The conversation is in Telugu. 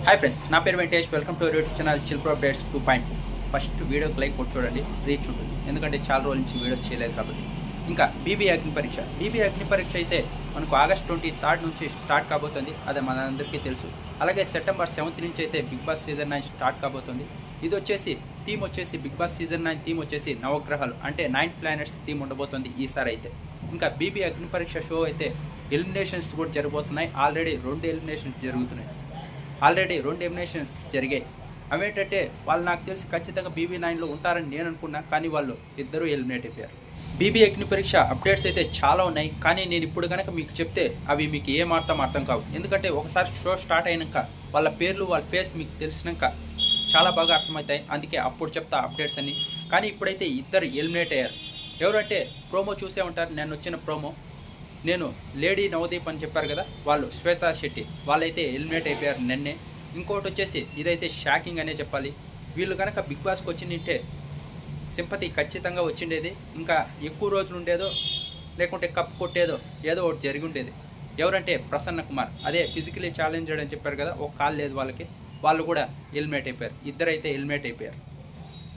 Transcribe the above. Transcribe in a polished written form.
హాయ్ ఫ్రెండ్స్, నా పేరు Venkatesh. Welcome to YouTube channel chill pro updates 2.2. First వీడియోకి లైక్ కొట్టి చూడండి, రీచ్ ఉంటుంది. ఎందుకంటే చాలా రోజుల నుంచి వీడియోస్ చేయలేదు కాబట్టి. ఇంకా బీబీ అగ్ని పరీక్ష అయితే మనకు ఆగస్ట్ 23 నుంచి స్టార్ట్ కాబోతుంది. అదే మనందరికీ తెలుసు. అలాగే సెప్టెంబర్ 7 నుంచి అయితే బిగ్ బాస్ సీజన్ 9 స్టార్ట్ కాబోతుంది. ఇది వచ్చేసి థీమ్ వచ్చేసి బిగ్ బాస్ సీజన్ 9 థీమ్ వచ్చేసి నవగ్రహాలు, అంటే 9 ప్లానెట్స్ థీమ్ ఉండబోతుంది ఈసారి అయితే. ఇంకా బీబీ అగ్ని పరీక్ష షో అయితే ఎలిమినేషన్స్ కూడా జరగబోతున్నాయి. ఆల్రెడీ 2 ఎలిమినేషన్స్ జరిగాయి. అవేంటంటే వాళ్ళు నాకు తెలిసి ఖచ్చితంగా BB9లో ఉంటారని నేను అనుకున్నా, కానీ వాళ్ళు ఇద్దరు ఎలిమినేట్ అయిపోయారు. బీబీ అగ్ని పరీక్ష అప్డేట్స్ అయితే చాలా ఉన్నాయి, కానీ నేను ఇప్పుడు కనుక మీకు చెప్తే అవి మీకు అర్థం కావు. ఎందుకంటే ఒకసారి షో స్టార్ట్ అయినాక వాళ్ళ పేర్లు వాళ్ళ ఫేస్ మీకు తెలిసినాక చాలా బాగా అర్థమవుతాయి. అందుకే అప్పుడు చెప్తా అప్డేట్స్ అన్ని. కానీ ఇప్పుడైతే ఇద్దరు ఎలిమినేట్ అయ్యారు. ఎవరంటే ప్రోమో చూసే ఉంటారు. నేను వచ్చిన ప్రోమో నేను లేడీ నవదీప్ అని చెప్పారు కదా, వాళ్ళు శ్వేతా శెట్టి వాళ్ళైతే ఎలిమినేట్ అయిపోయారు నిన్నే. ఇంకోటి వచ్చేసి ఇదైతే షాకింగ్ అనే చెప్పాలి. వీళ్ళు కనుక బిగ్ బాస్కి వచ్చిందంటే సింపతి ఖచ్చితంగా వచ్చిండేది. ఇంకా ఎక్కువ రోజులు ఉండేదో, లేకుంటే కప్ కొట్టేదో ఏదో ఒకటి జరిగి ఉండేది. ఎవరంటే ప్రసన్న కుమార్, అదే ఫిజికలీ ఛాలెంజ్డ్ అని చెప్పారు కదా, ఒక కాల్ లేదు వాళ్ళకి, వాళ్ళు కూడా ఎలిమినేట్ అయిపోయారు. ఇద్దరైతే ఎలిమినేట్ అయిపోయారు.